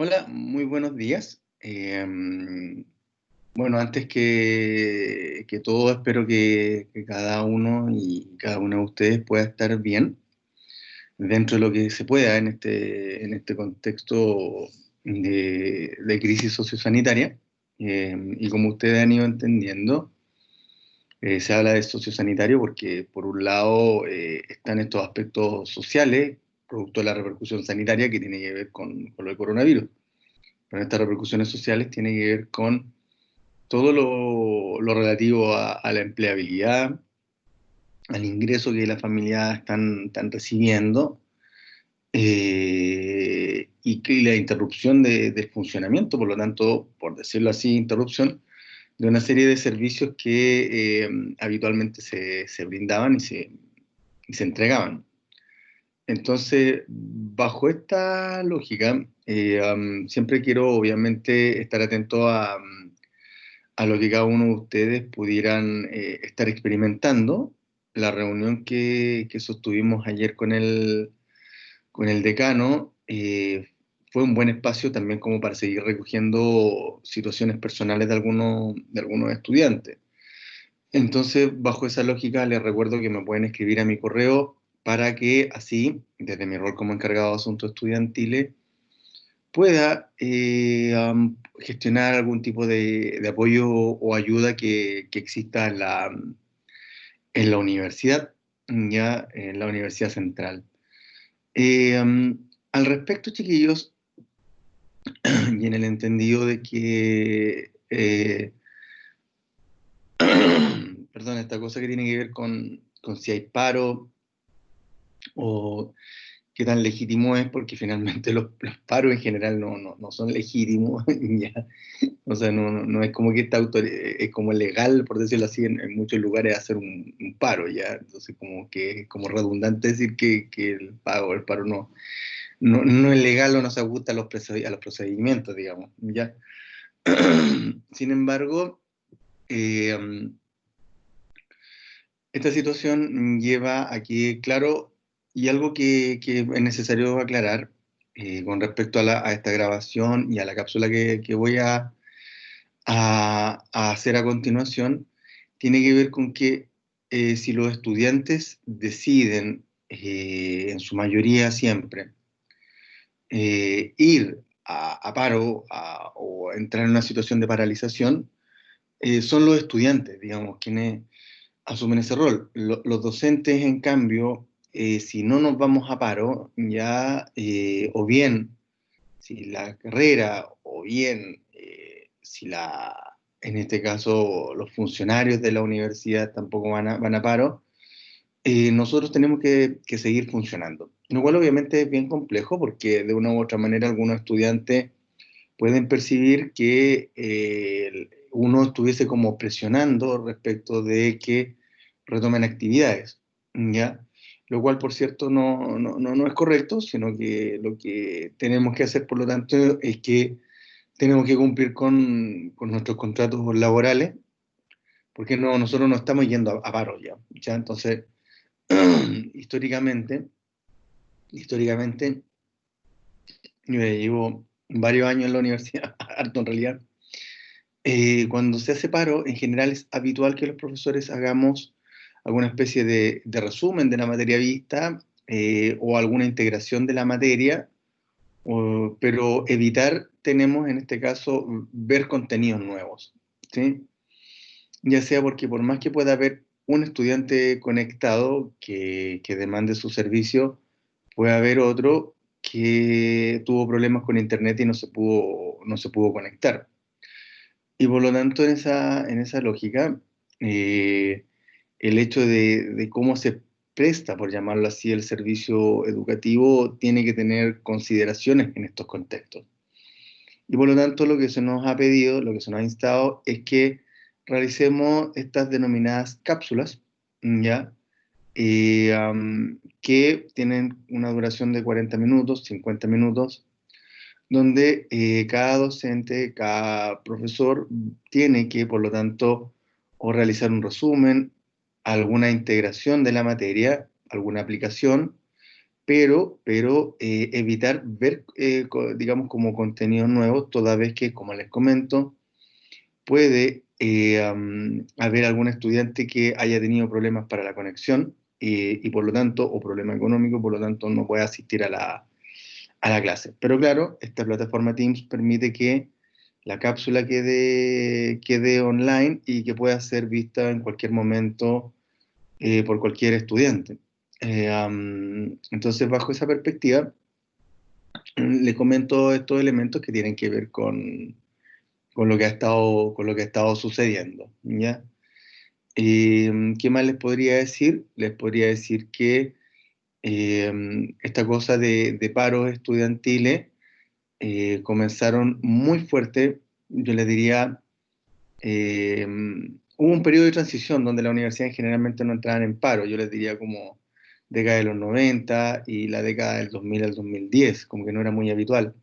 Hola, muy buenos días. Bueno, antes que todo, espero que cada uno y cada una de ustedes pueda estar bien dentro de lo que se pueda en este contexto de crisis sociosanitaria. Y como ustedes han ido entendiendo, se habla de sociosanitario porque, por un lado, están estos aspectos sociales, producto de la repercusión sanitaria que tiene que ver con lo del coronavirus. Pero estas repercusiones sociales tienen que ver con todo lo relativo a la empleabilidad, al ingreso que las familias están recibiendo, y la interrupción del funcionamiento, por lo tanto, por decirlo así, interrupción de una serie de servicios que habitualmente se brindaban y se entregaban. Entonces, bajo esta lógica, siempre quiero obviamente estar atento a lo que cada uno de ustedes pudieran estar experimentando. La reunión que sostuvimos ayer con el decano fue un buen espacio también como para seguir recogiendo situaciones personales de algunos estudiantes. Entonces, bajo esa lógica, les recuerdo que me pueden escribir a mi correo para que así, desde mi rol como encargado de asuntos estudiantiles, pueda gestionar algún tipo de apoyo o ayuda que exista en la universidad, ya en la Universidad Central. Al respecto, chiquillos, y en el entendido de que, perdón, esta cosa que tiene que ver con si hay paro o qué tan legítimo es, porque finalmente los paros en general no son legítimos, ya. O sea, no es como que es como legal, por decirlo así, en muchos lugares hacer un paro, ya. Entonces, como que es como redundante decir que el paro no es legal o no se ajusta a los procedimientos, digamos, ya. Sin embargo, eh, esta situación lleva a que, claro, y algo que es necesario aclarar con respecto a esta grabación y a la cápsula que voy a hacer a continuación, tiene que ver con que si los estudiantes deciden, en su mayoría siempre, ir a paro o entrar en una situación de paralización, son los estudiantes, digamos, quienes asumen ese rol. Los docentes, en cambio, si no nos vamos a paro, ya, o bien si la carrera, o bien en este caso, los funcionarios de la universidad tampoco van a paro, nosotros tenemos que seguir funcionando. Lo cual obviamente es bien complejo porque de una u otra manera algunos estudiantes pueden percibir que uno estuviese como presionando respecto de que retomen actividades, ¿ya? Lo cual, por cierto, no es correcto, sino que lo que tenemos que hacer, por lo tanto, es que tenemos que cumplir con nuestros contratos laborales, porque nosotros no estamos yendo a paro ya, ¿ya? Entonces, históricamente, históricamente, yo ya llevo varios años en la universidad, harto en realidad. Cuando se hace paro, en general es habitual que los profesores hagamos alguna especie de resumen de la materia vista, o alguna integración de la materia, pero evitar, tenemos en este caso, ver contenidos nuevos, ¿sí? Ya sea porque por más que pueda haber un estudiante conectado que demande su servicio, puede haber otro que tuvo problemas con internet y no se pudo conectar. Y por lo tanto, en esa lógica, eh, el hecho de cómo se presta, por llamarlo así, el servicio educativo, tiene que tener consideraciones en estos contextos. Y por lo tanto, lo que se nos ha pedido, lo que se nos ha instado, es que realicemos estas denominadas cápsulas, ¿ya? Que tienen una duración de 40 minutos, 50 minutos, donde cada docente, cada profesor tiene que, por lo tanto, o realizar un resumen, alguna integración de la materia, alguna aplicación, pero evitar ver, digamos, como contenido nuevo, toda vez que, como les comento, puede haber algún estudiante que haya tenido problemas para la conexión y por lo tanto, o problema económico, por lo tanto no puede asistir a la clase. Pero claro, esta plataforma Teams permite que la cápsula quede online y que pueda ser vista en cualquier momento por cualquier estudiante. Entonces, bajo esa perspectiva, le comento estos elementos que tienen que ver con lo que ha estado sucediendo, ¿ya? ¿Qué más les podría decir? Les podría decir que esta cosa de paros estudiantiles comenzaron muy fuerte, yo les diría, hubo un periodo de transición donde las universidades generalmente no entraban en paro, yo les diría como década de los 90 y la década del 2000 al 2010, como que no era muy habitual.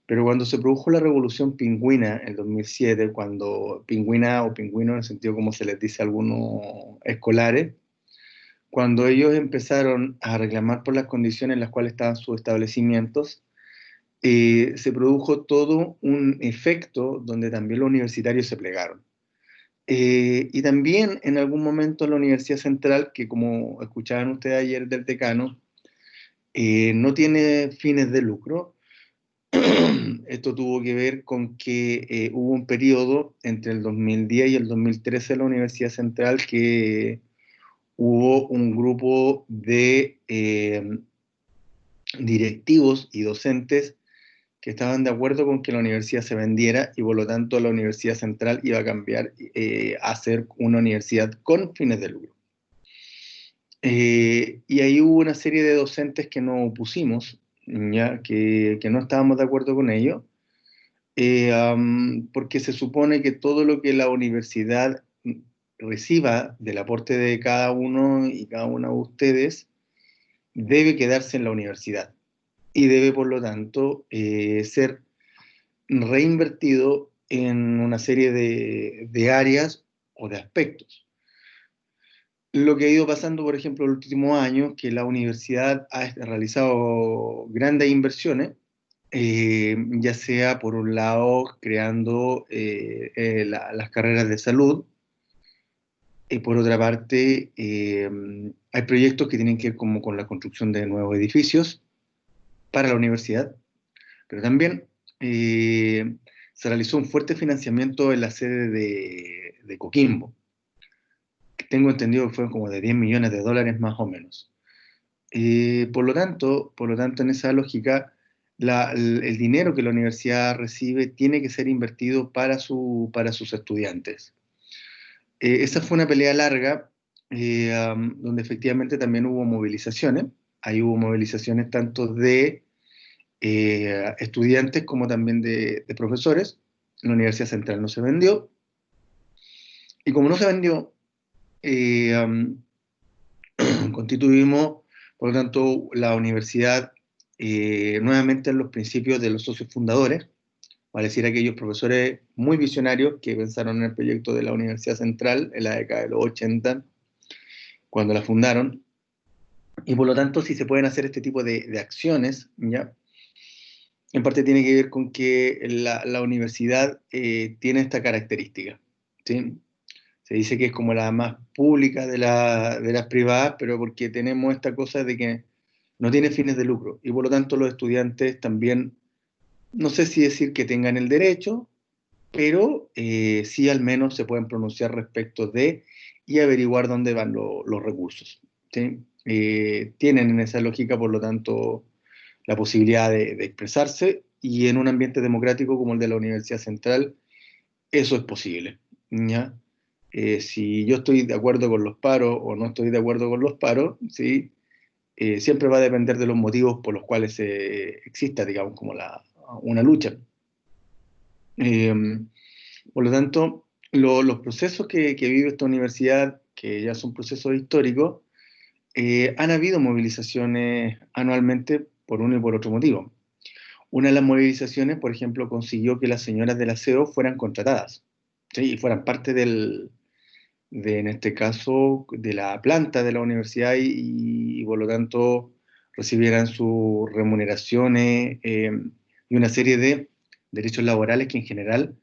Pero cuando se produjo la revolución pingüina en 2007, cuando pingüina o pingüino en el sentido como se les dice a algunos escolares, cuando ellos empezaron a reclamar por las condiciones en las cuales estaban sus establecimientos, se produjo todo un efecto donde también los universitarios se plegaron. Y también en algún momento la Universidad Central, que como escuchaban ustedes ayer del decano, no tiene fines de lucro. Esto tuvo que ver con que hubo un periodo entre el 2010 y el 2013 en la Universidad Central que hubo un grupo de directivos y docentes que estaban de acuerdo con que la universidad se vendiera y por lo tanto la Universidad Central iba a cambiar a ser una universidad con fines de lucro. Y ahí hubo una serie de docentes que nos opusimos, ya que no estábamos de acuerdo con ello, porque se supone que todo lo que la universidad reciba del aporte de cada uno y cada una de ustedes debe quedarse en la universidad y debe, por lo tanto, ser reinvertido en una serie de áreas o de aspectos. Lo que ha ido pasando, por ejemplo, en los últimos años, que la universidad ha realizado grandes inversiones, ya sea por un lado creando las carreras de salud, y por otra parte hay proyectos que tienen que ver como con la construcción de nuevos edificios para la universidad, pero también se realizó un fuerte financiamiento en la sede de Coquimbo, que tengo entendido que fueron como de 10 millones de dólares más o menos. Por lo tanto, en esa lógica, el dinero que la universidad recibe tiene que ser invertido para sus estudiantes. Esa fue una pelea larga, donde efectivamente también hubo movilizaciones. Ahí hubo movilizaciones tanto de estudiantes como también de profesores. La Universidad Central no se vendió. Y como no se vendió, eh, um, constituimos, por lo tanto, la universidad nuevamente en los principios de los socios fundadores, vale decir, aquellos profesores muy visionarios que pensaron en el proyecto de la Universidad Central en la década de los 80, cuando la fundaron, y por lo tanto, si se pueden hacer este tipo de acciones, ¿ya? En parte tiene que ver con que la universidad tiene esta característica, ¿sí? Se dice que es como la más pública de las privadas, pero porque tenemos esta cosa de que no tiene fines de lucro y por lo tanto los estudiantes también, no sé si decir que tengan el derecho, pero sí al menos se pueden pronunciar respecto de y averiguar dónde van los recursos, ¿sí? Tienen en esa lógica, por lo tanto, la posibilidad de expresarse y en un ambiente democrático como el de la Universidad Central, eso es posible, ¿ya? Si yo estoy de acuerdo con los paros o no estoy de acuerdo con los paros, ¿sí? Siempre va a depender de los motivos por los cuales exista, digamos, como una lucha. Eh, por lo tanto, los procesos que vive esta universidad, que ya son procesos históricos, han habido movilizaciones anualmente por uno y por otro motivo. Una de las movilizaciones, por ejemplo, consiguió que las señoras del aseo fueran contratadas, ¿sí? Y fueran parte en este caso, de la planta de la universidad y por lo tanto recibieran sus remuneraciones y una serie de derechos laborales que en general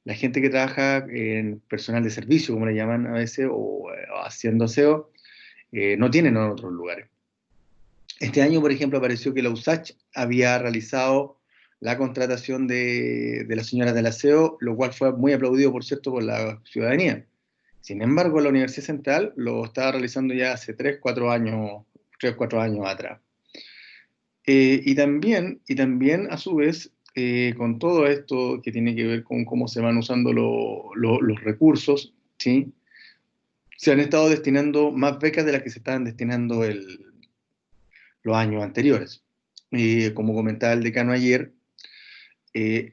la gente que trabaja en personal de servicio, como le llaman a veces, o haciendo aseo, no tienen en otros lugares. Este año, por ejemplo, apareció que la USACH había realizado la contratación de las señoras del aseo, lo cual fue muy aplaudido, por cierto, por la ciudadanía. Sin embargo, la Universidad Central lo estaba realizando ya hace 3 4 años atrás. Y también, a su vez, con todo esto que tiene que ver con cómo se van usando los recursos, ¿sí? Se han estado destinando más becas de las que se estaban destinando los años anteriores. Como comentaba el decano ayer,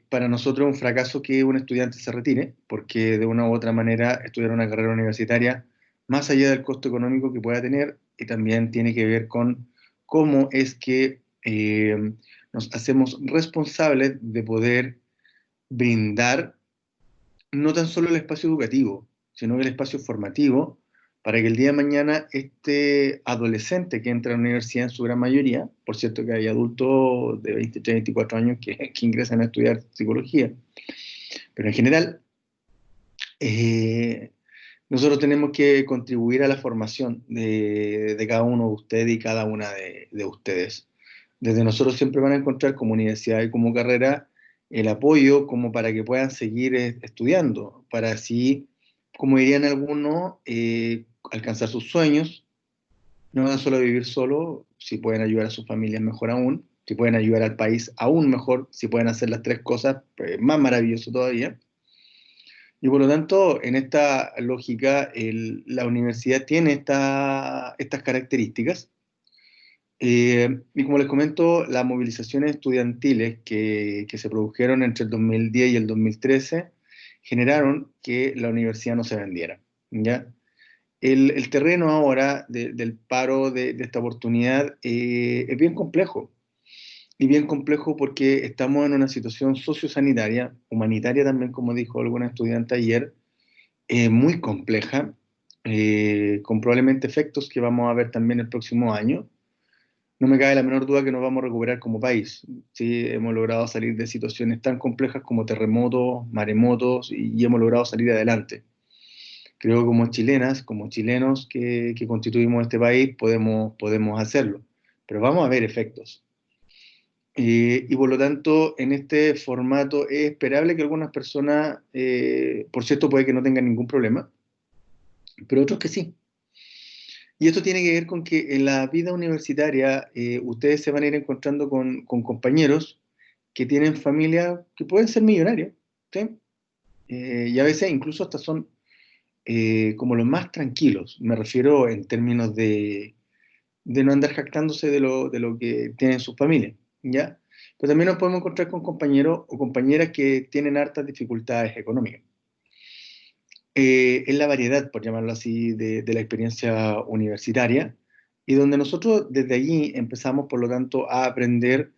para nosotros es un fracaso que un estudiante se retire, porque de una u otra manera estudiar una carrera universitaria, más allá del costo económico que pueda tener, y también tiene que ver con cómo es que nos hacemos responsables de poder brindar no tan solo el espacio educativo, sino el espacio formativo, para que el día de mañana este adolescente que entra a la universidad en su gran mayoría, por cierto que hay adultos de 23, 24 años que ingresan a estudiar psicología, pero en general eh, nosotros tenemos que contribuir a la formación de cada uno de ustedes y cada una de ustedes. Desde nosotros siempre van a encontrar como universidad y como carrera el apoyo como para que puedan seguir estudiando, para así, como dirían algunos, alcanzar sus sueños, no tan solo vivir solo, si pueden ayudar a sus familias mejor aún, si pueden ayudar al país aún mejor, si pueden hacer las tres cosas, pues más maravilloso todavía. Y por lo tanto, en esta lógica, la universidad tiene estas características. Y como les comento, las movilizaciones estudiantiles que se produjeron entre el 2010 y el 2013 generaron que la universidad no se vendiera, ¿ya? El terreno ahora del paro de esta oportunidad es bien complejo. Y bien complejo porque estamos en una situación sociosanitaria, humanitaria también, como dijo alguna estudiante ayer, muy compleja, con probablemente efectos que vamos a ver también el próximo año. No me cabe la menor duda que nos vamos a recuperar como país. ¿Sí? Hemos logrado salir de situaciones tan complejas como terremotos, maremotos, y hemos logrado salir adelante. Creo que como chilenas, como chilenos que constituimos este país, podemos hacerlo. Pero vamos a ver efectos. Y por lo tanto, en este formato es esperable que algunas personas, por cierto, puede que no tengan ningún problema, pero otros que sí. Y esto tiene que ver con que en la vida universitaria ustedes se van a ir encontrando con compañeros que tienen familias que pueden ser millonarias, ¿sí? Y a veces incluso hasta son como los más tranquilos, me refiero en términos de no andar jactándose de lo que tienen sus familias, ¿ya? Pero también nos podemos encontrar con compañeros o compañeras que tienen hartas dificultades económicas. Es la variedad, por llamarlo así, de la experiencia universitaria, y donde nosotros desde allí empezamos, por lo tanto, a aprender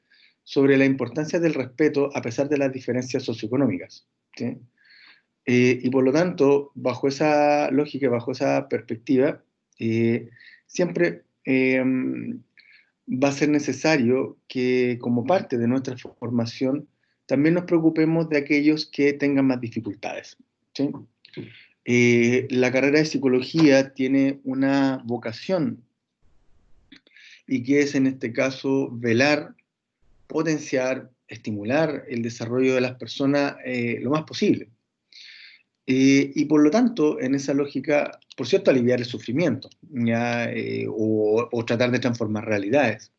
sobre la importancia del respeto a pesar de las diferencias socioeconómicas, ¿sí? Y por lo tanto, bajo esa lógica, bajo esa perspectiva, siempre va a ser necesario que como parte de nuestra formación también nos preocupemos de aquellos que tengan más dificultades, ¿sí? La carrera de psicología tiene una vocación y que es en este caso velar, potenciar, estimular el desarrollo de las personas lo más posible. Y por lo tanto, en esa lógica, por cierto, aliviar el sufrimiento, ¿ya? O tratar de transformar realidades.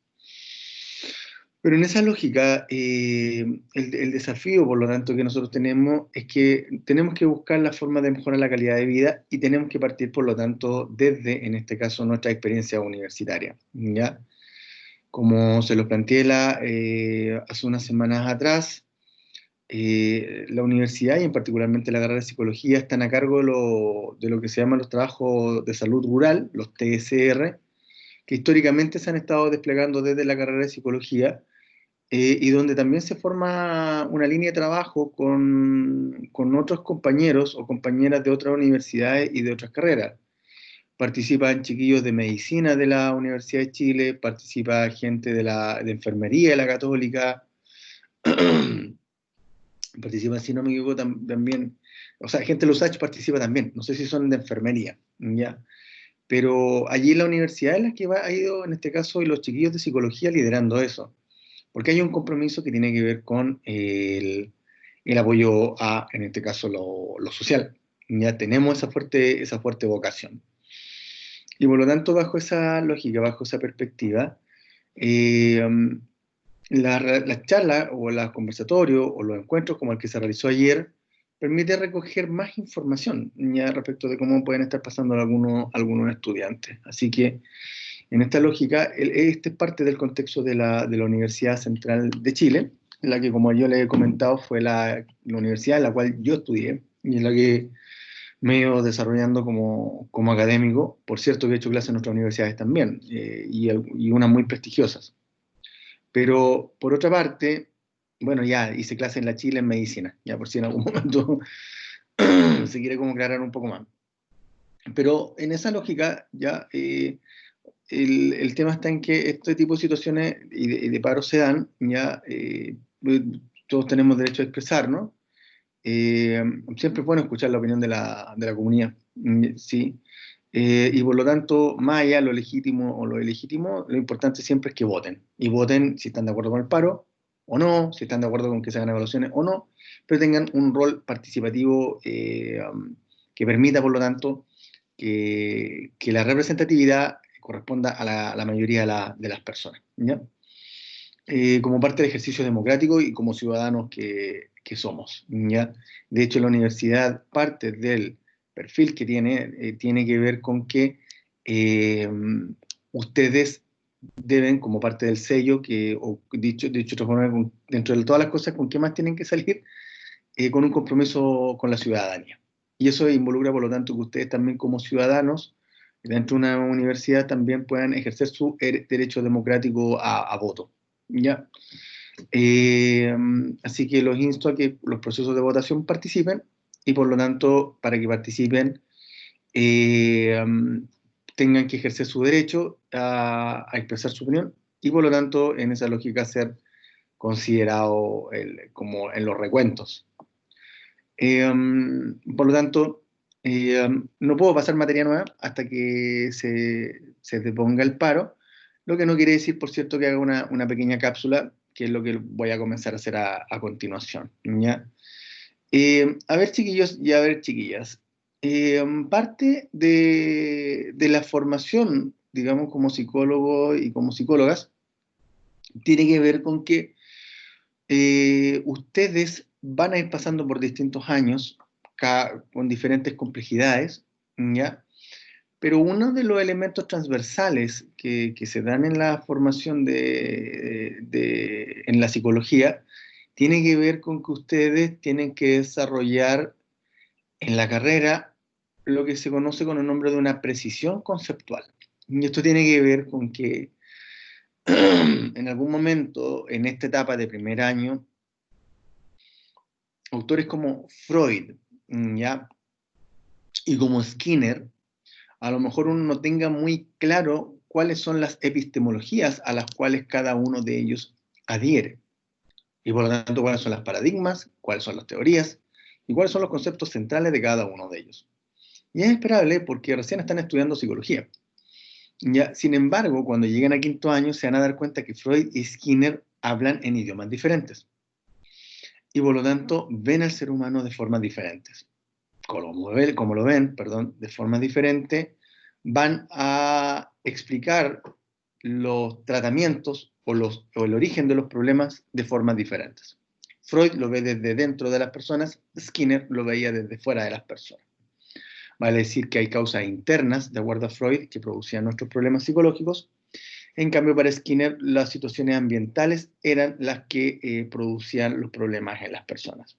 Pero en esa lógica, el desafío, por lo tanto, que nosotros tenemos es que tenemos que buscar la forma de mejorar la calidad de vida y tenemos que partir, por lo tanto, desde, en este caso, nuestra experiencia universitaria, ¿ya? Como se lo planteé hace unas semanas atrás, la universidad y en particularmente la carrera de psicología están a cargo de lo que se llaman los trabajos de salud rural, los TSR, que históricamente se han estado desplegando desde la carrera de psicología y donde también se forma una línea de trabajo con otros compañeros o compañeras de otras universidades y de otras carreras. participan chiquillos de medicina de la Universidad de Chile, participa gente de enfermería de la Católica, participa, si no me equivoco, también, o sea, gente de los USACH participa también, no sé si son de enfermería, ¿ya? Pero allí en la universidad es la que ha ido, en este caso, y los chiquillos de psicología liderando eso, porque hay un compromiso que tiene que ver con el apoyo a, en este caso, lo social. Ya tenemos esa fuerte vocación. Y por lo tanto, bajo esa lógica, bajo esa perspectiva, eh, las charlas o los conversatorios o los encuentros como el que se realizó ayer permite recoger más información ya respecto de cómo pueden estar pasando algunos estudiantes. Así que en esta lógica, este es parte del contexto de la Universidad Central de Chile, la que, como yo le he comentado, fue la universidad en la cual yo estudié y en la que me he ido desarrollando como académico. Por cierto, que he hecho clases en otras universidades también, y unas muy prestigiosas. Pero, por otra parte, bueno, ya hice clases en la Chile en medicina, ya por si en algún momento se quiere como aclarar un poco más. Pero en esa lógica, ya el tema está en que este tipo de situaciones y de paro se dan, ya todos tenemos derecho a expresarnos. Siempre es bueno escuchar la opinión de la comunidad, sí. Y por lo tanto, más allá de lo legítimo o lo ilegítimo, lo importante siempre es que voten. Y voten si están de acuerdo con el paro o no, si están de acuerdo con que se hagan evaluaciones o no, pero tengan un rol participativo que permita, por lo tanto, que la representatividad corresponda a la mayoría de las personas, ¿ya? Como parte del ejercicio democrático y como ciudadanos que somos, ¿ya? De hecho, la universidad, parte del perfil que tiene que ver con que eh, ustedes deben, como parte del sello, o dicho de otra forma, dentro de todas las cosas, con qué más tienen que salir, con un compromiso con la ciudadanía. Y eso involucra, por lo tanto, que ustedes también como ciudadanos, dentro de una universidad, también puedan ejercer su derecho democrático a voto, ¿ya? Eh, Así que los insto a que los procesos de votación participen y por lo tanto, para que participen, eh, tengan que ejercer su derecho a expresar su opinión y por lo tanto, en esa lógica, ser considerado como en los recuentos. Por lo tanto, no puedo pasar materia nueva hasta que se deponga el paro, lo que no quiere decir, por cierto, que haga una pequeña cápsula, que es lo que voy a comenzar a hacer a continuación, ¿ya? A ver, chiquillos y a ver, chiquillas, parte de la formación, digamos, como psicólogo y como psicólogas, tiene que ver con que ustedes van a ir pasando por distintos años con diferentes complejidades, ¿ya? Pero uno de los elementos transversales que se dan en la formación en la psicología tiene que ver con que ustedes tienen que desarrollar en la carrera lo que se conoce con el nombre de una precisión conceptual. Y esto tiene que ver con que en algún momento, en esta etapa de primer año, autores como Freud, ¿ya? Y como Skinner, a lo mejor uno no tenga muy claro cuáles son las epistemologías a las cuales cada uno de ellos adhiere. Y por lo tanto, cuáles son las paradigmas, cuáles son las teorías y cuáles son los conceptos centrales de cada uno de ellos. Y es esperable porque recién están estudiando psicología. Ya, sin embargo, cuando lleguen a quinto año se van a dar cuenta que Freud y Skinner hablan en idiomas diferentes. Y por lo tanto, ven al ser humano de formas diferentes. Como lo ven, perdón, de forma diferente, van a explicar los tratamientos o el origen de los problemas de formas diferentes. Freud lo ve desde dentro de las personas, Skinner lo veía desde fuera de las personas. Vale decir que hay causas internas, de acuerdo a Freud, que producían nuestros problemas psicológicos. En cambio, para Skinner, las situaciones ambientales eran las que producían los problemas en las personas.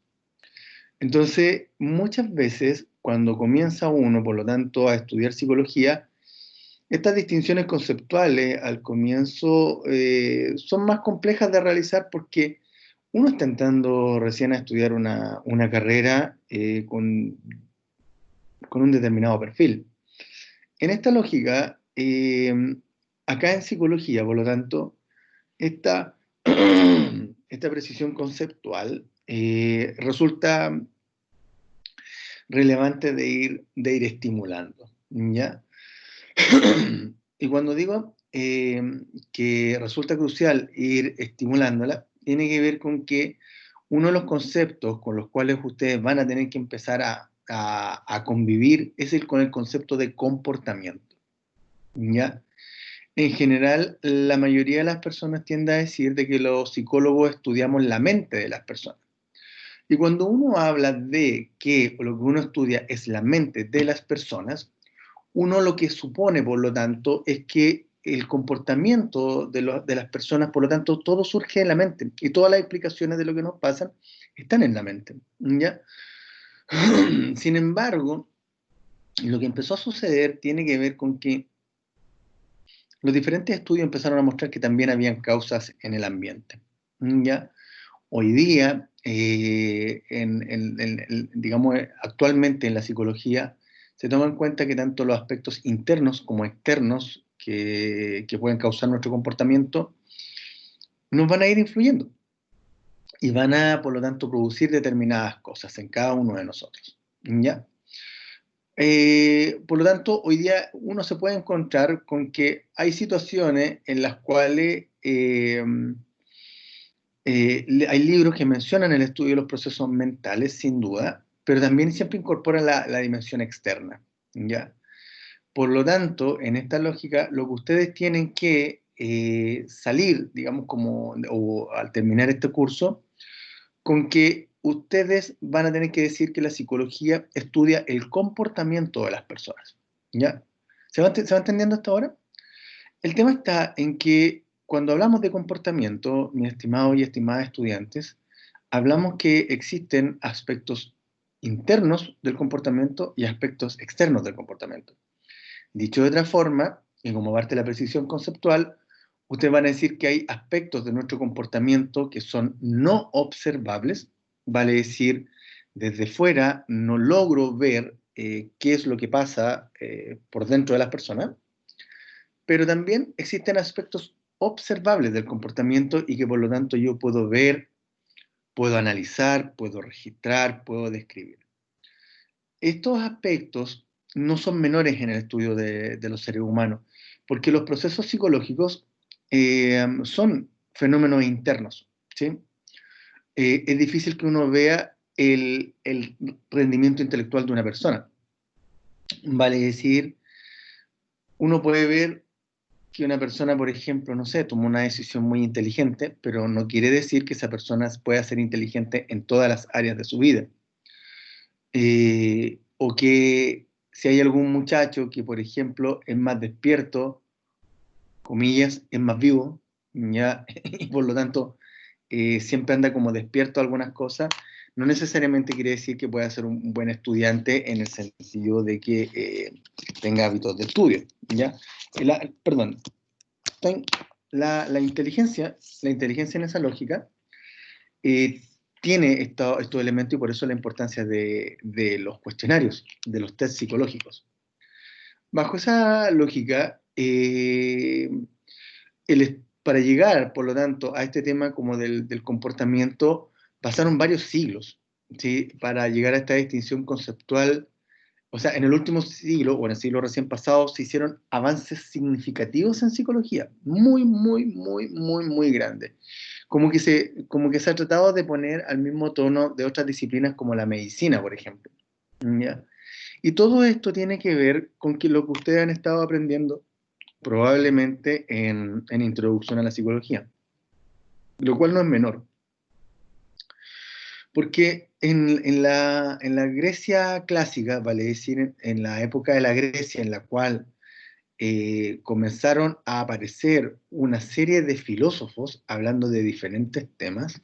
Entonces, muchas veces, cuando comienza uno, por lo tanto, a estudiar psicología, estas distinciones conceptuales al comienzo son más complejas de realizar porque uno está entrando recién a estudiar una carrera con un determinado perfil. En esta lógica, acá en psicología, por lo tanto, esta, esta precisión conceptual resulta relevante de ir estimulando, ¿ya? Y cuando digo que resulta crucial ir estimulándola, tiene que ver con que uno de los conceptos con los cuales ustedes van a tener que empezar a convivir es con el concepto de comportamiento, ¿ya? En general, la mayoría de las personas tiende a decir de que los psicólogos estudiamos la mente de las personas. Y cuando uno habla de que lo que uno estudia es la mente de las personas, uno lo que supone, por lo tanto, es que el comportamiento de las personas, por lo tanto, todo surge en la mente y todas las explicaciones de lo que nos pasa están en la mente, ¿ya? Sin embargo, lo que empezó a suceder tiene que ver con que los diferentes estudios empezaron a mostrar que también habían causas en el ambiente, ¿ya? Hoy día, digamos, actualmente en la psicología, se toma en cuenta que tanto los aspectos internos como externos que pueden causar nuestro comportamiento nos van a ir influyendo y van a, por lo tanto, producir determinadas cosas en cada uno de nosotros, ¿ya? Por lo tanto, hoy día uno se puede encontrar con que hay situaciones en las cuales hay libros que mencionan el estudio de los procesos mentales, sin duda, pero también siempre incorporan la dimensión externa, ¿ya? Por lo tanto, en esta lógica, lo que ustedes tienen que salir, digamos, o al terminar este curso, con que ustedes van a tener que decir que la psicología estudia el comportamiento de las personas, ¿ya? ¿Se va entendiendo hasta ahora? El tema está en que cuando hablamos de comportamiento, mis estimados y estimadas estudiantes, hablamos que existen aspectos internos del comportamiento y aspectos externos del comportamiento. Dicho de otra forma, y como parte de la precisión conceptual, ustedes van a decir que hay aspectos de nuestro comportamiento que son no observables, vale decir, desde fuera no logro ver qué es lo que pasa por dentro de las personas, pero también existen aspectos observables del comportamiento y que por lo tanto yo puedo ver, puedo analizar, puedo registrar, puedo describir. Estos aspectos no son menores en el estudio de los seres humanos, porque los procesos psicológicos son fenómenos internos, ¿sí? Es difícil que uno vea el rendimiento intelectual de una persona. Vale decir, uno puede ver que una persona, por ejemplo, no sé, tomó una decisión muy inteligente, pero no quiere decir que esa persona pueda ser inteligente en todas las áreas de su vida. O que si hay algún muchacho que, por ejemplo, es más despierto, comillas, es más vivo, ¿ya? Y por lo tanto siempre anda como despierto a algunas cosas, no necesariamente quiere decir que pueda ser un buen estudiante en el sentido de que tenga hábitos de estudio, ¿ya? Perdón, la inteligencia en esa lógica eh, tiene estos elementos y por eso la importancia de los cuestionarios, de los test psicológicos. Bajo esa lógica, para llegar, por lo tanto, a este tema como del comportamiento, pasaron varios siglos, ¿sí? Para llegar a esta distinción conceptual. O sea, en el último siglo, o en el siglo recién pasado, se hicieron avances significativos en psicología, muy, muy, muy, muy, muy grandes. Como que se ha tratado de poner al mismo tono de otras disciplinas como la medicina, por ejemplo, ¿ya? Y todo esto tiene que ver con que lo que ustedes han estado aprendiendo probablemente en Introducción a la Psicología, lo cual no es menor, porque en la Grecia clásica, vale decir, en la época de la Grecia en la cual comenzaron a aparecer una serie de filósofos hablando de diferentes temas,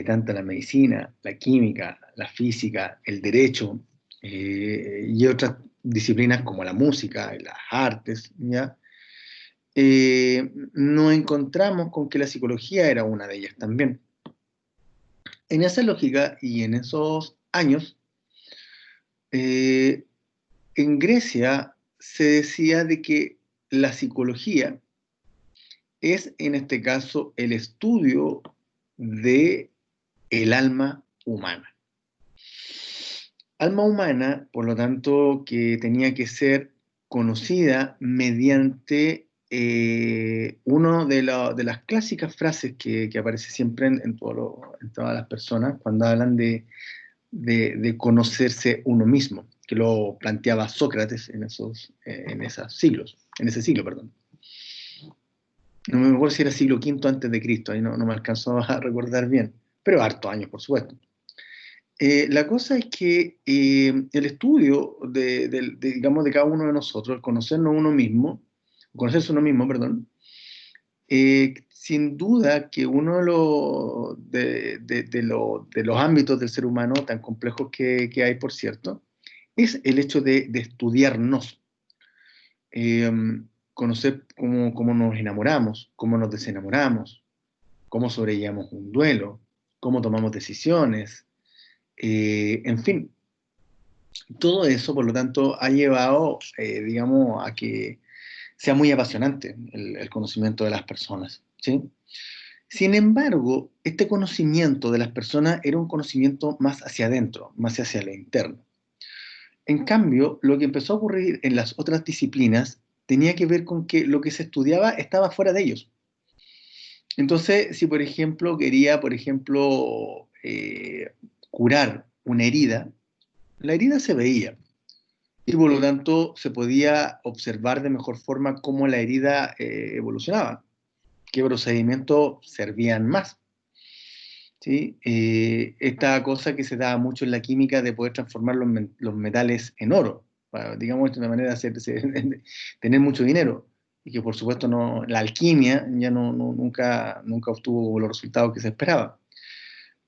tanto la medicina, la química, la física, el derecho y otras disciplinas como la música y las artes, ¿ya? Nos encontramos con que la psicología era una de ellas también. En esa lógica y en esos años, eh, en Grecia se decía de que la psicología es, en este caso, el estudio de el alma humana. Alma humana, por lo tanto, que tenía que ser conocida mediante una de las clásicas frases que aparece siempre en todas las personas cuando hablan de conocerse uno mismo, que lo planteaba Sócrates en esos siglos, en ese siglo, perdón. No me acuerdo si era siglo V antes de Cristo, ahí no me alcanzó a recordar bien, pero hartos años, por supuesto. La cosa es que el estudio digamos, de cada uno de nosotros, el conocerse uno mismo, perdón, sin duda que uno de los ámbitos del ser humano, tan complejos que hay, por cierto, es el hecho de estudiarnos, eh, conocer cómo nos enamoramos, cómo nos desenamoramos, cómo sobrellevamos un duelo, cómo tomamos decisiones, en fin. Todo eso, por lo tanto, ha llevado, digamos, a que sea muy apasionante el conocimiento de las personas, ¿sí? Sin embargo, este conocimiento de las personas era un conocimiento más hacia adentro, más hacia lo interno. En cambio, lo que empezó a ocurrir en las otras disciplinas tenía que ver con que lo que se estudiaba estaba fuera de ellos. Entonces, si por ejemplo quería, curar una herida, la herida se veía y por lo tanto se podía observar de mejor forma cómo la herida evolucionaba, qué procedimientos servían más. ¿Sí? Esta cosa que se daba mucho en la química de poder transformar los metales en oro, digamos, de una manera de tener mucho dinero, y que por supuesto la alquimia ya nunca obtuvo los resultados que se esperaba.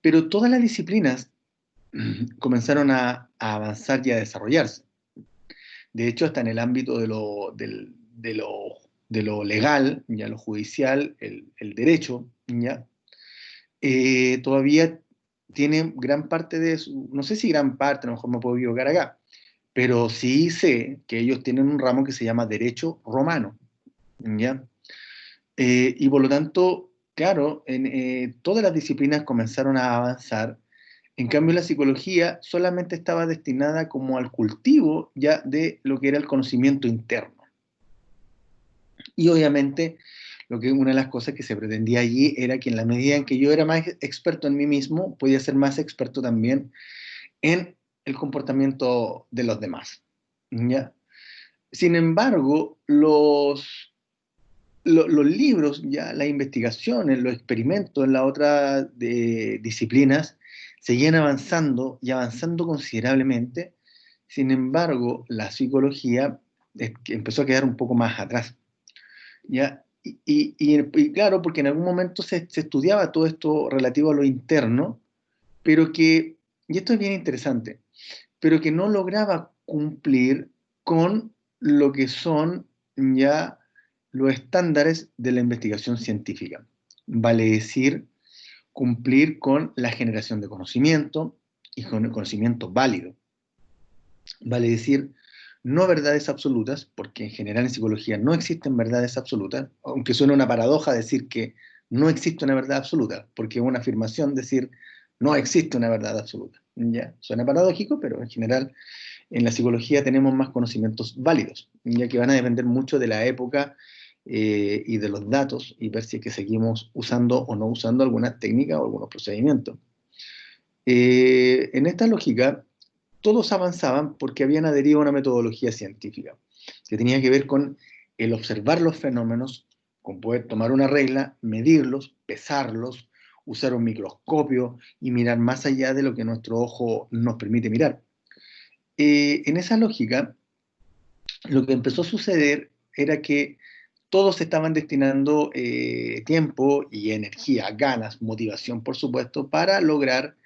Pero todas las disciplinas comenzaron a avanzar y a desarrollarse. De hecho, hasta en el ámbito de lo legal, ya lo judicial, el derecho, ya, todavía tiene gran parte de su, no sé si gran parte, a lo mejor me puedo equivocar acá, pero sí sé que ellos tienen un ramo que se llama Derecho Romano, ¿ya? Y por lo tanto, claro, todas las disciplinas comenzaron a avanzar. En cambio, la psicología solamente estaba destinada como al cultivo ya de lo que era el conocimiento interno. Y obviamente, una de las cosas que se pretendía allí era que en la medida en que yo era más experto en mí mismo, podía ser más experto también en el comportamiento de los demás. ¿Ya? Sin embargo, los libros, ya las investigaciones, los experimentos en las otras disciplinas seguían avanzando y avanzando considerablemente. Sin embargo, la psicología que empezó a quedar un poco más atrás. ¿Ya? Y claro, porque en algún momento se estudiaba todo esto relativo a lo interno, pero y esto es bien interesante, pero que no lograba cumplir con lo que son ya los estándares de la investigación científica. Vale decir, cumplir con la generación de conocimiento y con el conocimiento válido. Vale decir, no verdades absolutas, porque en general en psicología no existen verdades absolutas, aunque suena una paradoja decir que no existe una verdad absoluta, porque es una afirmación decir no existe una verdad absoluta. ¿Ya? Suena paradójico, pero en general en la psicología tenemos más conocimientos válidos, ya que van a depender mucho de la época y de los datos y ver si es que seguimos usando o no usando algunas técnicas o algunos procedimientos. En esta lógica, todos avanzaban porque habían adherido a una metodología científica que tenía que ver con el observar los fenómenos, con poder tomar una regla, medirlos, pesarlos, usar un microscopio y mirar más allá de lo que nuestro ojo nos permite mirar. En esa lógica, lo que empezó a suceder era que todos estaban destinando tiempo y energía, ganas, motivación, por supuesto, para lograr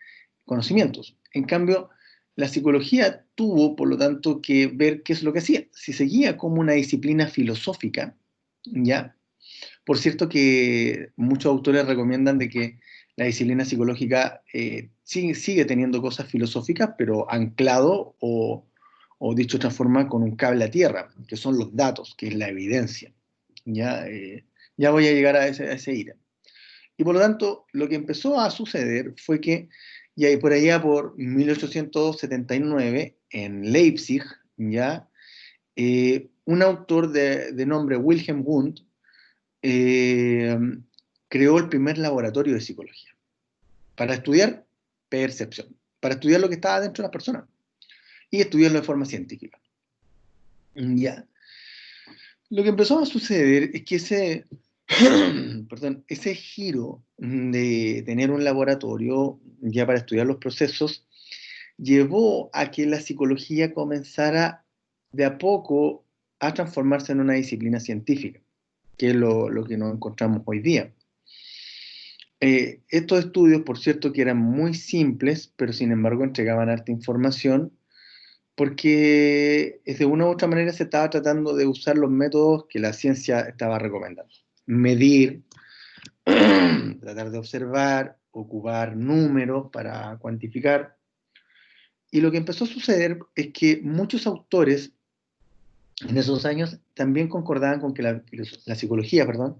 conocimientos. En cambio, la psicología tuvo, por lo tanto, que ver qué es lo que hacía. Si seguía como una disciplina filosófica, ¿ya? Por cierto que muchos autores recomiendan de que la disciplina psicológica sigue teniendo cosas filosóficas, pero anclado o dicho de otra forma, con un cable a tierra, que son los datos, que es la evidencia. Ya, ya voy a llegar a ese ítem. Y por lo tanto, lo que empezó a suceder fue que, ya por allá por 1879, en Leipzig, ya, un autor de nombre Wilhelm Wundt eh, creó el primer laboratorio de psicología para estudiar percepción, para estudiar lo que estaba dentro de las personas y estudiarlo de forma científica. Ya. Lo que empezó a suceder es que ese giro de tener un laboratorio ya para estudiar los procesos llevó a que la psicología comenzara de a poco a transformarse en una disciplina científica, que es lo que nos encontramos hoy día. Estos estudios, por cierto, que eran muy simples, pero sin embargo entregaban harta información, porque de una u otra manera se estaba tratando de usar los métodos que la ciencia estaba recomendando. Medir, tratar de observar, ocupar números para cuantificar. Y lo que empezó a suceder es que muchos autores en esos años también concordaban con que la psicología, perdón,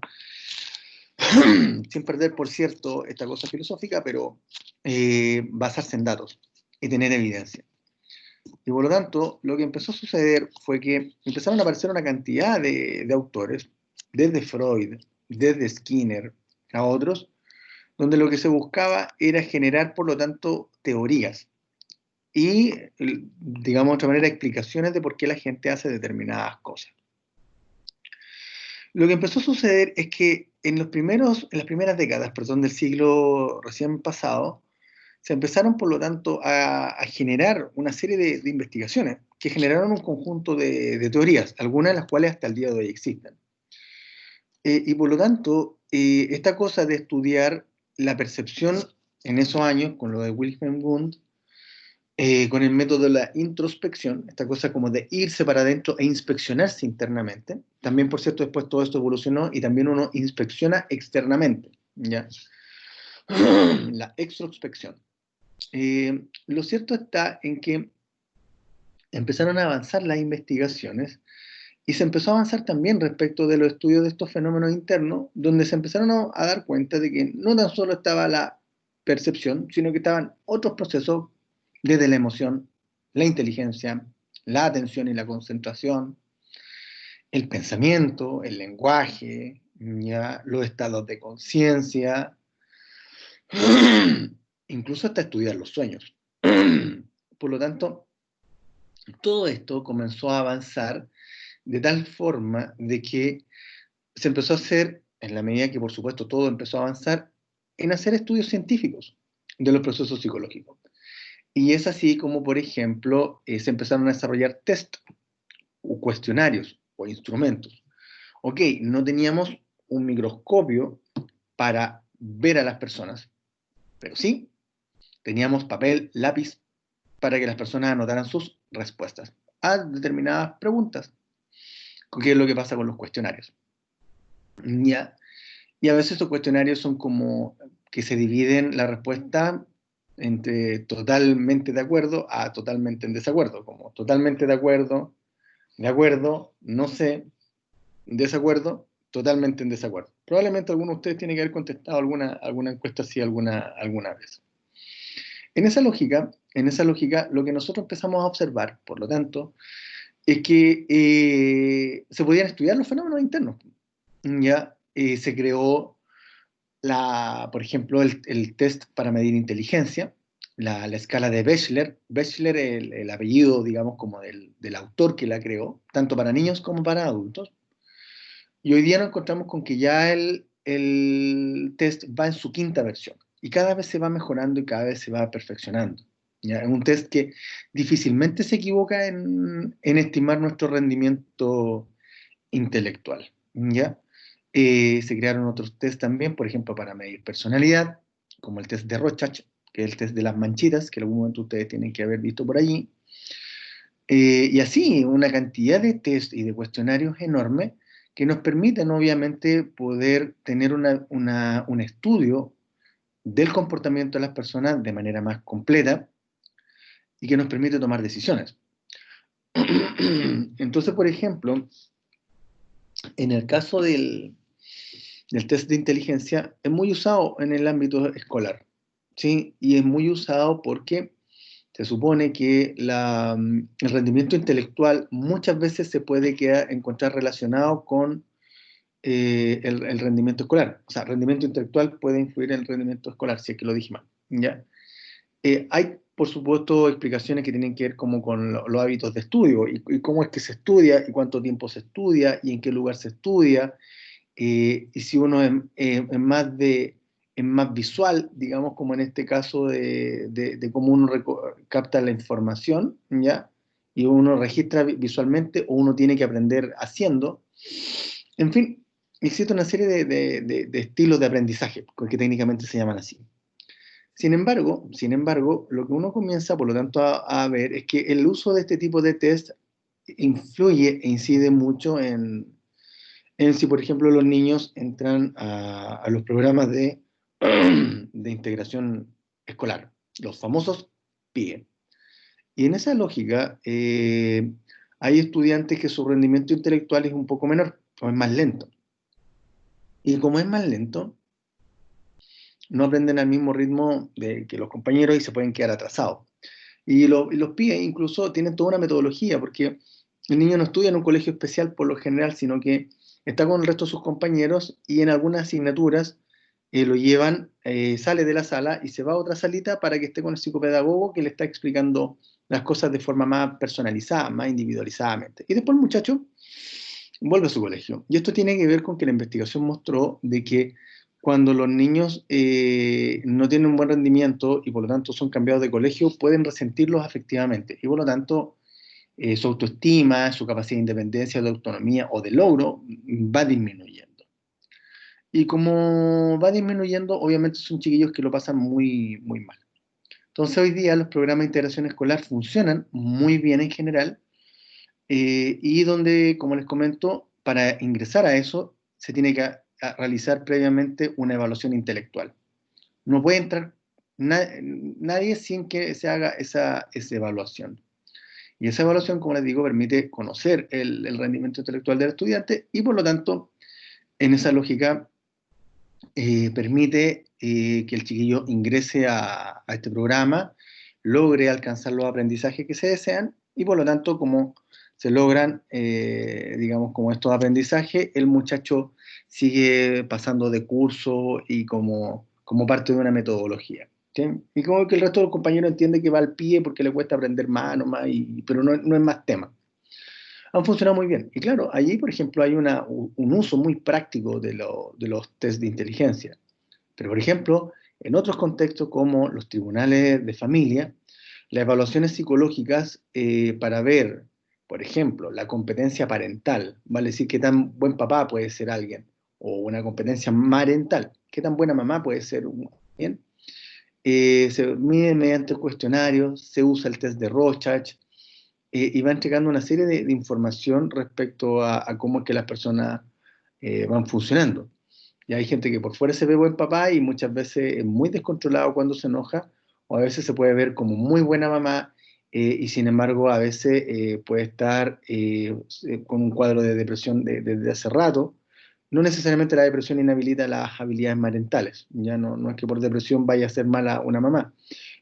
sin perder, por cierto, esta cosa filosófica, pero basarse en datos y tener evidencia. Y por lo tanto, lo que empezó a suceder fue que empezaron a aparecer una cantidad de autores, desde Freud, desde Skinner, a otros, donde lo que se buscaba era generar, por lo tanto, teorías y, digamos de otra manera, explicaciones de por qué la gente hace determinadas cosas. Lo que empezó a suceder es que en las primeras décadas, perdón, del siglo recién pasado, se empezaron, por lo tanto, a generar una serie de investigaciones que generaron un conjunto de teorías, algunas de las cuales hasta el día de hoy existen. Y por lo tanto, esta cosa de estudiar la percepción en esos años, con lo de Wilhelm Wundt, con el método de la introspección, esta cosa como de irse para adentro e inspeccionarse internamente. También, por cierto, después todo esto evolucionó y también uno inspecciona externamente, ¿ya? La extrospección. Lo cierto está en que empezaron a avanzar las investigaciones y se empezó a avanzar también respecto de los estudios de estos fenómenos internos, donde se empezaron a dar cuenta de que no tan solo estaba la percepción, sino que estaban otros procesos desde la emoción, la inteligencia, la atención y la concentración, el pensamiento, el lenguaje, ya, los estados de conciencia, incluso hasta estudiar los sueños. Por lo tanto, todo esto comenzó a avanzar de tal forma de que se empezó a hacer, en la medida que por supuesto todo empezó a avanzar, en hacer estudios científicos de los procesos psicológicos. Y es así como, por ejemplo, se empezaron a desarrollar test o cuestionarios o instrumentos. Ok, no teníamos un microscopio para ver a las personas, pero sí teníamos papel, lápiz, para que las personas anotaran sus respuestas a determinadas preguntas, que es lo que pasa con los cuestionarios. ¿Ya? Y a veces estos cuestionarios son como que se dividen la respuesta entre totalmente de acuerdo a totalmente en desacuerdo, como totalmente de acuerdo, no sé, desacuerdo, totalmente en desacuerdo. Probablemente alguno de ustedes tiene que haber contestado alguna encuesta así alguna vez. En esa lógica, lo que nosotros empezamos a observar, por lo tanto, es que se podían estudiar los fenómenos internos. Ya se creó, por ejemplo, el test para medir inteligencia, la escala de Bechler. Bechler, el apellido, digamos, como del autor que la creó, tanto para niños como para adultos. Y hoy día nos encontramos con que ya el test va en su quinta versión y cada vez se va mejorando y cada vez se va perfeccionando. ¿Ya? Es un test que difícilmente se equivoca en estimar nuestro rendimiento intelectual. ¿Ya? Se crearon otros test también, por ejemplo, para medir personalidad, como el test de Rorschach, que es el test de las manchitas, que en algún momento ustedes tienen que haber visto por allí. Y así, una cantidad de test y de cuestionarios enormes que nos permiten, obviamente, poder tener un estudio del comportamiento de las personas de manera más completa y que nos permite tomar decisiones. Entonces, por ejemplo, en el caso del test de inteligencia, es muy usado en el ámbito escolar, ¿sí? Y es muy usado porque se supone que el rendimiento intelectual muchas veces se puede encontrar relacionado con el rendimiento escolar. O sea, rendimiento intelectual puede influir en el rendimiento escolar, si es que lo dije mal, ¿ya? Hay, por supuesto, explicaciones que tienen que ver como con los hábitos de estudio y cómo es que se estudia y cuánto tiempo se estudia y en qué lugar se estudia y si uno es más visual, digamos, como en este caso de cómo uno capta la información, ¿ya? Y uno registra visualmente o uno tiene que aprender haciendo. En fin, existe una serie de estilos de aprendizaje, que técnicamente se llaman así. Sin embargo, lo que uno comienza, por lo tanto, a ver es que el uso de este tipo de test influye e incide mucho en si, por ejemplo, los niños entran a los programas de integración escolar, los famosos PIE. Y en esa lógica, hay estudiantes que su rendimiento intelectual es un poco menor o es más lento. Y como es más lento, no aprenden al mismo ritmo que los compañeros y se pueden quedar atrasados. Y los PIE incluso tienen toda una metodología, porque el niño no estudia en un colegio especial por lo general, sino que está con el resto de sus compañeros y en algunas asignaturas lo llevan, sale de la sala y se va a otra salita para que esté con el psicopedagogo que le está explicando las cosas de forma más personalizada, más individualizadamente. Y después el muchacho vuelve a su colegio. Y esto tiene que ver con que la investigación mostró de que cuando los niños no tienen un buen rendimiento y por lo tanto son cambiados de colegio, pueden resentirlos afectivamente y por lo tanto su autoestima, su capacidad de independencia, de autonomía o de logro va disminuyendo. Y como va disminuyendo, obviamente son chiquillos que lo pasan muy, muy mal. Entonces hoy día los programas de integración escolar funcionan muy bien en general y donde, como les comento, para ingresar a eso se tiene que realizar previamente una evaluación intelectual. No puede entrar nadie sin que se haga esa evaluación. Y esa evaluación, como les digo, permite conocer el rendimiento intelectual del estudiante y por lo tanto, en esa lógica, permite que el chiquillo ingrese a este programa, logre alcanzar los aprendizajes que se desean y por lo tanto, como se logran, digamos, como estos aprendizajes, el muchacho sigue pasando de curso y como parte de una metodología. ¿Sí? Y como que el resto de los compañeros entiende que va al pie porque le cuesta aprender más, nomás, pero no es más tema. Han funcionado muy bien. Y claro, allí, por ejemplo, hay un uso muy práctico de los test de inteligencia. Pero, por ejemplo, en otros contextos como los tribunales de familia, las evaluaciones psicológicas para ver, por ejemplo, la competencia parental, vale decir qué tan buen papá puede ser alguien, o una competencia marental, qué tan buena mamá puede ser bien, se mide mediante cuestionarios, se usa el test de Rorschach, y va entregando una serie de información respecto a cómo es que las personas van funcionando. Y hay gente que por fuera se ve buen papá y muchas veces es muy descontrolado cuando se enoja, o a veces se puede ver como muy buena mamá, y sin embargo a veces puede estar con un cuadro de depresión desde hace rato. No necesariamente la depresión inhabilita las habilidades parentales, ya no es que por depresión vaya a ser mala una mamá,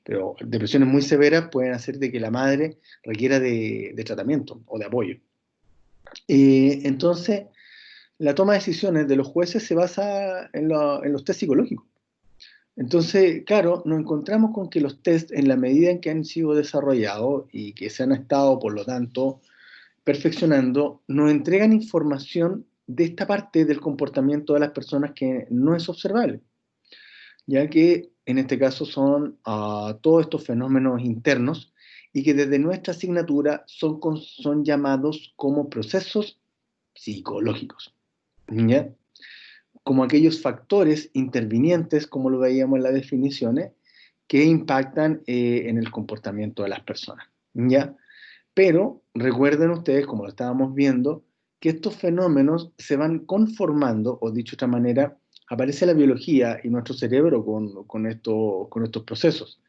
pero depresiones muy severas pueden hacer de que la madre requiera de tratamiento o de apoyo. Entonces, la toma de decisiones de los jueces se basa en los test psicológicos. Entonces, claro, nos encontramos con que los test, en la medida en que han sido desarrollados y que se han estado, por lo tanto, perfeccionando, nos entregan información de esta parte del comportamiento de las personas que no es observable, ya que en este caso son todos estos fenómenos internos y que desde nuestra asignatura son llamados como procesos psicológicos, ¿ya? Como aquellos factores intervinientes, como lo veíamos en las definiciones, que impactan en el comportamiento de las personas, ¿ya? Pero recuerden ustedes, como lo estábamos viendo, que estos fenómenos se van conformando, o dicho de otra manera, aparece la biología y nuestro cerebro con estos procesos.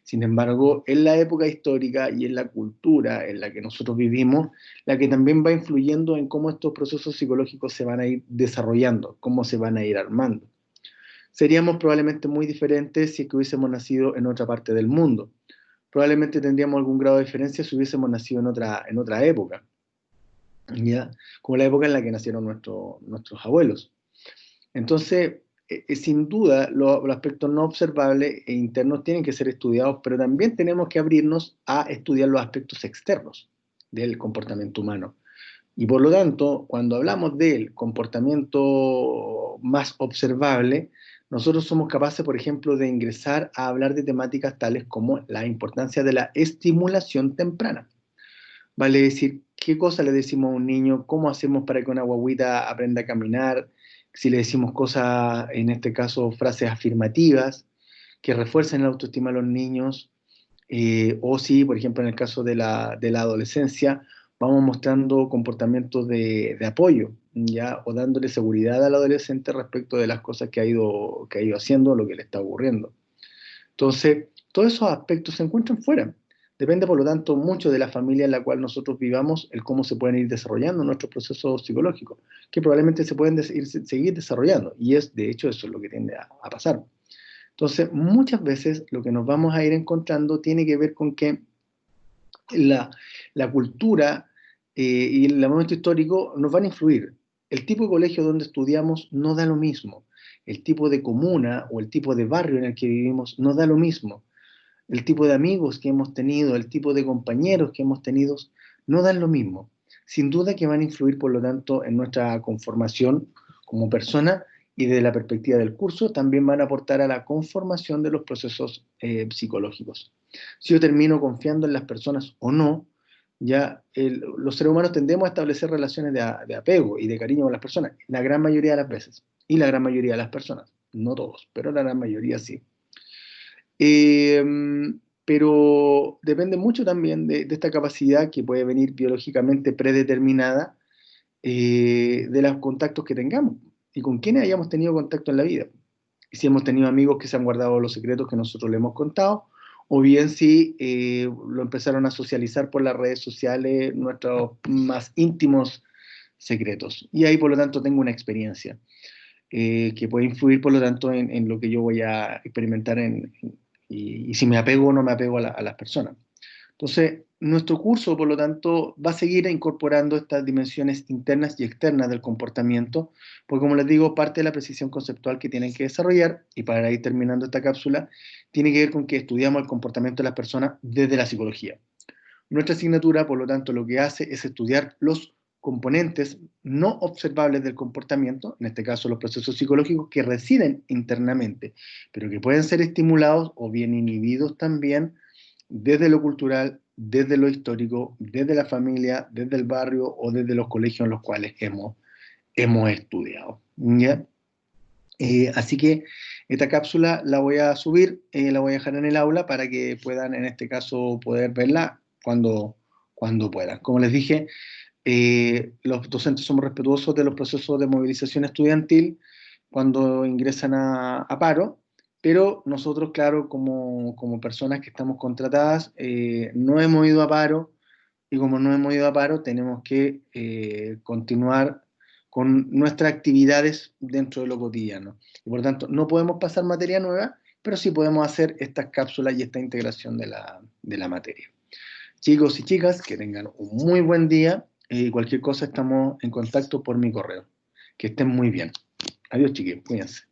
Sin embargo, es la época histórica y es la cultura en la que nosotros vivimos la que también va influyendo en cómo estos procesos psicológicos se van a ir desarrollando, cómo se van a ir armando. Seríamos probablemente muy diferentes si es que hubiésemos nacido en otra parte del mundo. Probablemente tendríamos algún grado de diferencia si hubiésemos nacido en otra época, ¿ya? Como la época en la que nacieron nuestros abuelos. Entonces, sin duda, los aspectos no observables e internos tienen que ser estudiados, pero también tenemos que abrirnos a estudiar los aspectos externos del comportamiento humano. Y por lo tanto, cuando hablamos del comportamiento más observable, nosotros somos capaces, por ejemplo, de ingresar a hablar de temáticas tales como la importancia de la estimulación temprana. Vale decir, qué cosa le decimos a un niño, cómo hacemos para que una guagüita aprenda a caminar, si le decimos cosas, en este caso, frases afirmativas, que refuercen la autoestima de los niños, o si, por ejemplo, en el caso de la adolescencia, vamos mostrando comportamientos de apoyo, ¿ya? O dándole seguridad al adolescente respecto de las cosas que ha ido haciendo, lo que le está ocurriendo. Entonces, todos esos aspectos se encuentran fuera. Depende, por lo tanto, mucho de la familia en la cual nosotros vivamos, el cómo se pueden ir desarrollando nuestros procesos psicológicos, que probablemente se pueden seguir desarrollando. Y es, de hecho, eso es lo que tiende a pasar. Entonces, muchas veces lo que nos vamos a ir encontrando tiene que ver con que la cultura y el momento histórico nos van a influir. El tipo de colegio donde estudiamos no da lo mismo. El tipo de comuna o el tipo de barrio en el que vivimos no da lo mismo. El tipo de amigos que hemos tenido, el tipo de compañeros que hemos tenido, no dan lo mismo. Sin duda que van a influir, por lo tanto, en nuestra conformación como persona y desde la perspectiva del curso también van a aportar a la conformación de los procesos psicológicos. Si yo termino confiando en las personas o no, ya los seres humanos tendemos a establecer relaciones de apego y de cariño con las personas, la gran mayoría de las veces, y la gran mayoría de las personas, no todos, pero la gran mayoría sí. Eh, pero depende mucho también de esta capacidad que puede venir biológicamente predeterminada de los contactos que tengamos y con quienes hayamos tenido contacto en la vida. Y si hemos tenido amigos que se han guardado los secretos que nosotros le hemos contado, o bien si lo empezaron a socializar por las redes sociales nuestros más íntimos secretos. Y ahí, por lo tanto, tengo una experiencia que puede influir, por lo tanto, en lo que yo voy a experimentar y si me apego o no me apego a las personas. Entonces, nuestro curso, por lo tanto, va a seguir incorporando estas dimensiones internas y externas del comportamiento, porque como les digo, parte de la precisión conceptual que tienen que desarrollar, y para ir terminando esta cápsula, tiene que ver con que estudiamos el comportamiento de las personas desde la psicología. Nuestra asignatura, por lo tanto, lo que hace es estudiar los componentes no observables del comportamiento, en este caso los procesos psicológicos que residen internamente, pero que pueden ser estimulados o bien inhibidos también desde lo cultural, desde lo histórico, desde la familia, desde el barrio o desde los colegios en los cuales hemos estudiado. ¿Ya? Así que esta cápsula la voy a subir, la voy a dejar en el aula para que puedan, en este caso, poder verla cuando puedan. Como les dije, los docentes somos respetuosos de los procesos de movilización estudiantil cuando ingresan a paro, pero nosotros, claro, como personas que estamos contratadas, no hemos ido a paro, y como no hemos ido a paro, tenemos que continuar con nuestras actividades dentro de lo cotidiano. Y por lo tanto, no podemos pasar materia nueva, pero sí podemos hacer estas cápsulas y esta integración de la materia. Chicos y chicas, que tengan un muy buen día y cualquier cosa estamos en contacto por mi correo. Que estén muy bien. Adiós, chiquillos, cuídense.